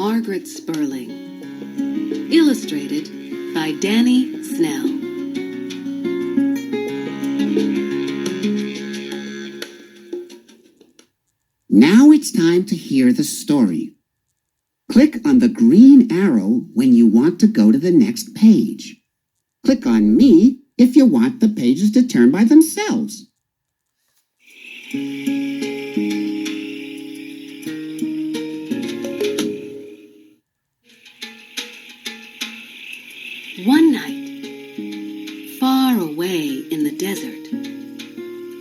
Margaret Spurling. Illustrated by Danny Snell. Now it's time to hear the story. Click on the green arrow when you want to go to the next page. Click on me if you want the pages to turn by themselves. One night, far away in the desert,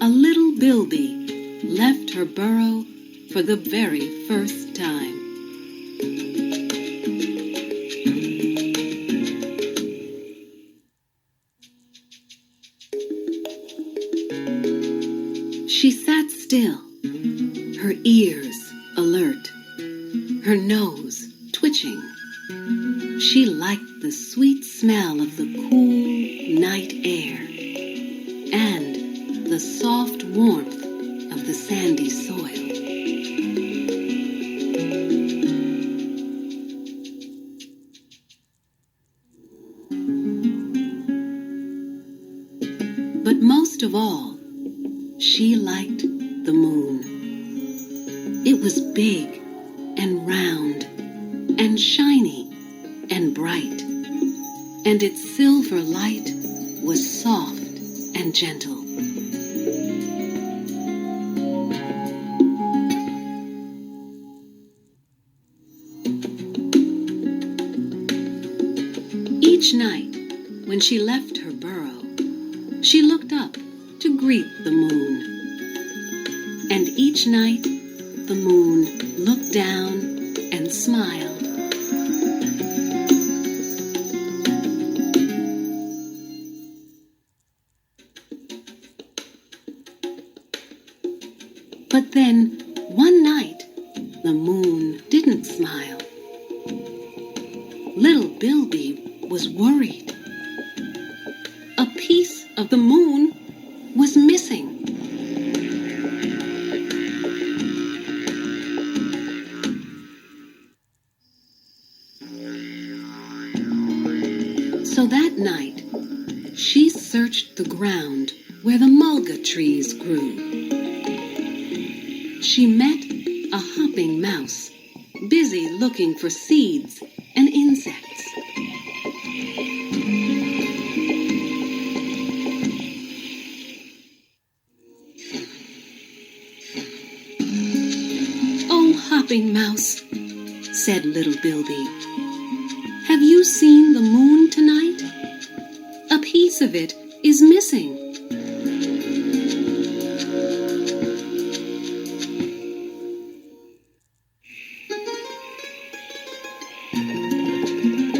a little Bilby left her burrow for the very first time. She sat still, her ears alert, her nose twitching. She liked the sweet smell of the cool night air and the soft warmth of the sandy soil. But most of all, she liked the moon. It was big and round and shiny and bright, and its silver light was soft and gentle. Each night, when she left her burrow, she looked up to greet the moon. And each night, the moon looked down and smiled. But then, one night, the moon didn't smile. Little Bilby was worried. A piece of the moon was missing. So that night, she searched the ground where the mulga trees grew. She met a hopping mouse, busy looking for seeds and insects. "Oh, hopping mouse," said little Bilby, "have you seen the moon tonight? A piece of it is missing."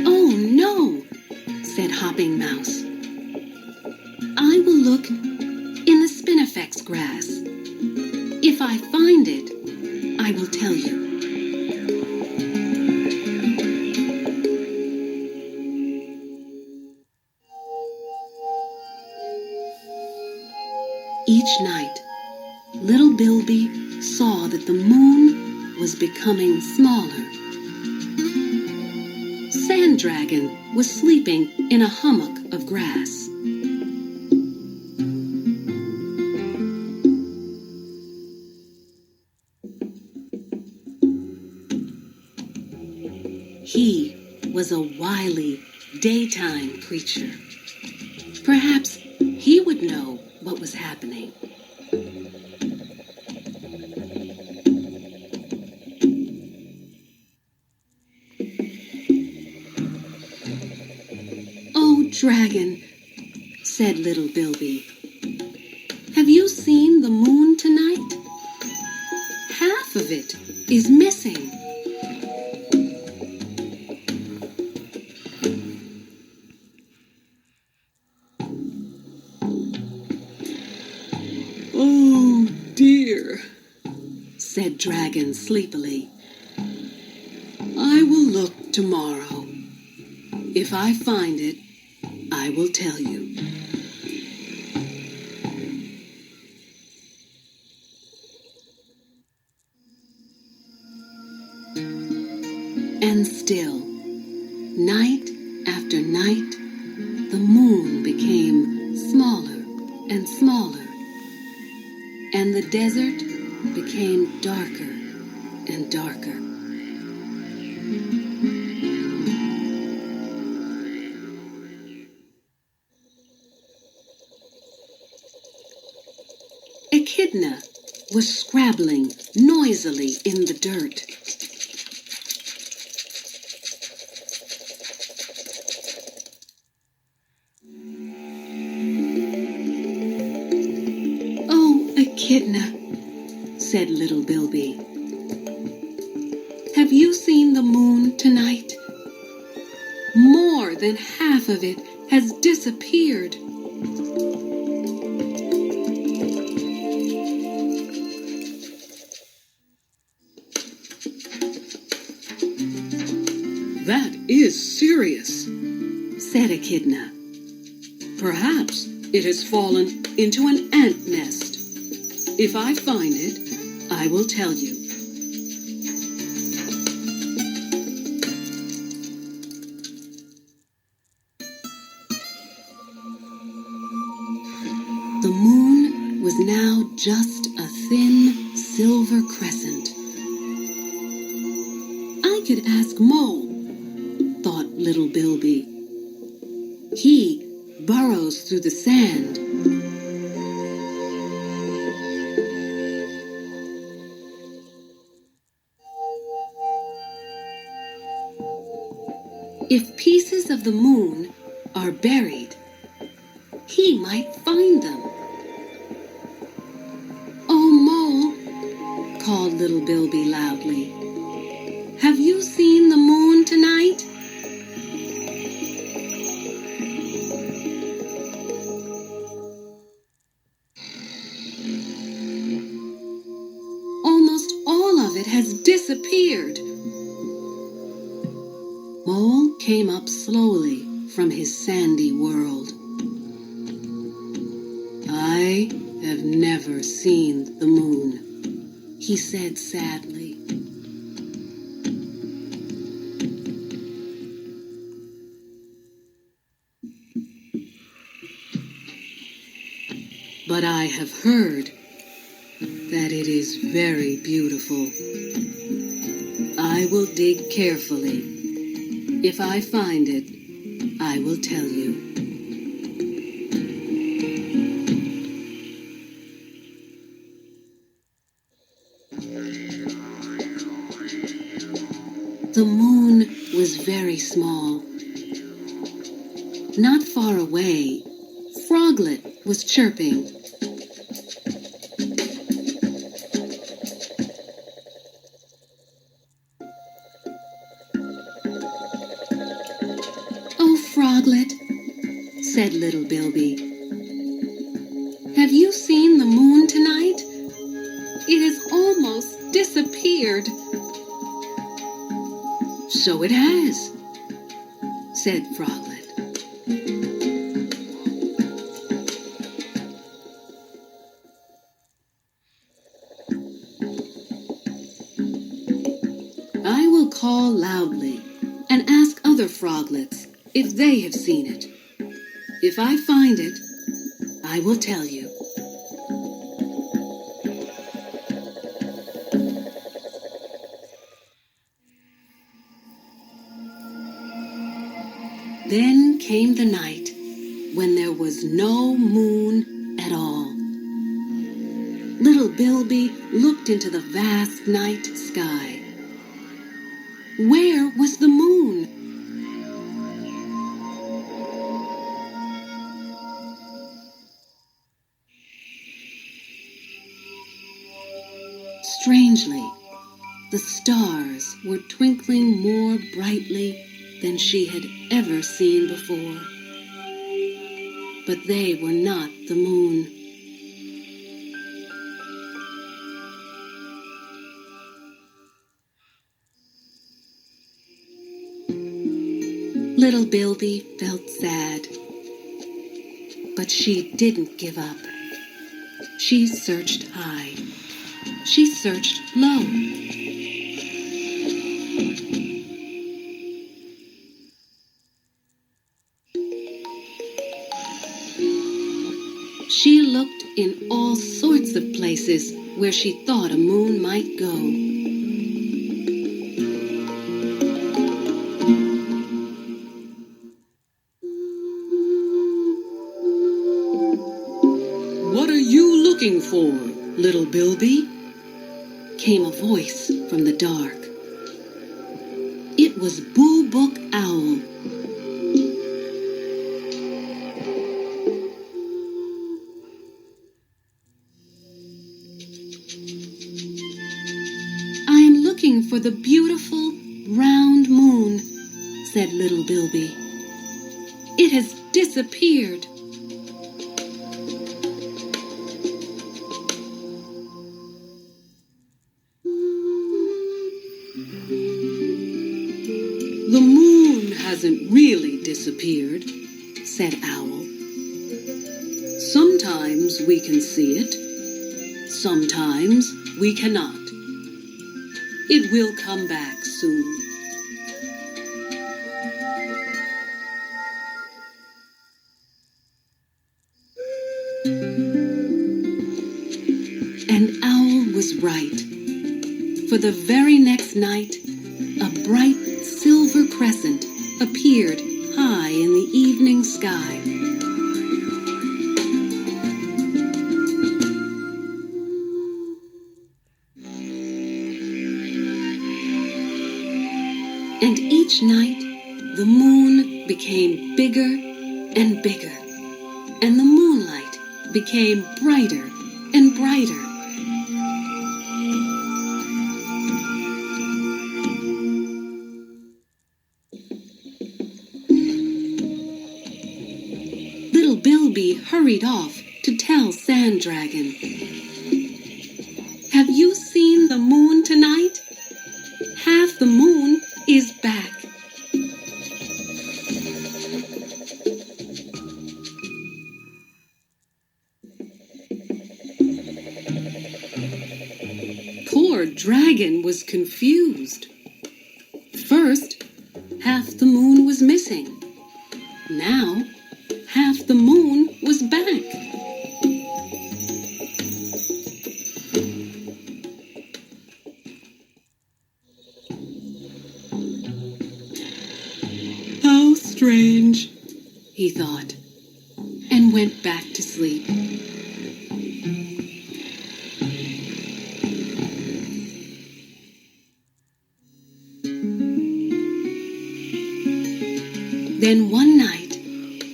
"Oh, no," said Hopping Mouse. "I will look in the spinifex grass. If I find it, I will tell you." Each night, little Bilby saw that the moon was becoming smaller. Sand Dragon was sleeping in a hummock of grass. He was a wily daytime creature. Perhaps he would know what was happening. "Oh, Dragon," said little Bilby, "have you seen the moon tonight? Half of it is missing." "Oh, dear," said Dragon sleepily. "I will look tomorrow. If I find it, I will tell you." And night, the moon became smaller and smaller, and the desert became darker and darker. Echidna was scrabbling noisily in the dirt. "Oh, Echidna," said little Bilby, "have you seen the moon tonight? More than half of it has disappeared." "That is serious," said Echidna. "Perhaps it has fallen into an ant nest. If I find it, I will tell you." The moon was now just a thin silver crescent. "I could ask Mole," thought little Bilby. "He burrows through the sand." If pieces of the moon are buried, he might find them. "Oh, Mole," called little Bilby loudly, "have you seen the moon tonight?" "Almost all of it has disappeared." Mole came up slowly from his sandy world. "I have never seen the moon," he said sadly. "But I have heard that it is very beautiful. I will dig carefully. If I find it, I will tell you." The moon was very small. Not far away, Froglet was chirping. "Oh, Froglet," said little Bilby, "have you seen the moon tonight? It has almost disappeared." "So it has," said Froglet. "I will call loudly and ask other froglets if they have seen it. If I find it, I will tell you." Then came the night when there was no moon at all. Little Bilby looked into the vast night sky. Where was the moon? Strangely, the stars were twinkling more brightly than she had ever seen before. But they were not the moon. Little Bilby felt sad, but she didn't give up. She searched high. She searched low. She looked in all sorts of places where she thought a moon might go. "What are you looking for, little Bilby?" came a voice from the dark. It was Boo Book Owl. "I am looking for the beautiful, round moon," said little Bilby. "It has disappeared." "The moon hasn't really disappeared," said Owl. "Sometimes we can see it. Sometimes we cannot. It will come back soon." And Owl was right. For the very next night, a bright silver crescent appeared high in the evening sky. And each night, the moon became bigger and bigger, and the moonlight became brighter and brighter. Little Bilby hurried off to tell Sand Dragon. "Have you seen the moon tonight? Half the moon is back." Poor Dragon was confused. First, half the moon was missing. Now, half the moon was back. "How strange," he thought, and went back to sleep. Then one night,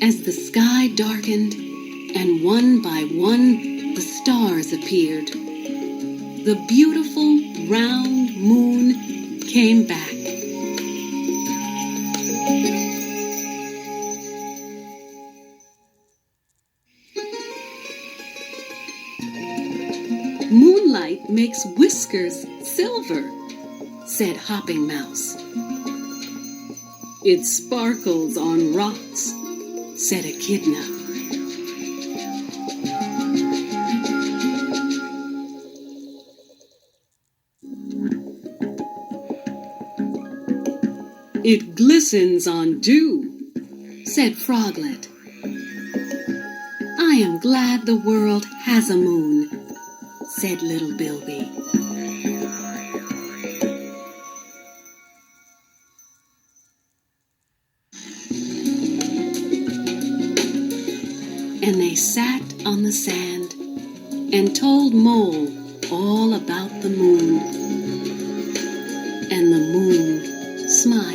as the sky darkened, and one by one the stars appeared, the beautiful round moon came back. "Moonlight makes whiskers silver," said Hopping Mouse. "It sparkles on rocks," said Echidna. "It glistens on dew," said Froglet. "I am glad the world has a moon," said little Bilby. And they sat on the sand and told Mole all about the moon. And the moon smiled.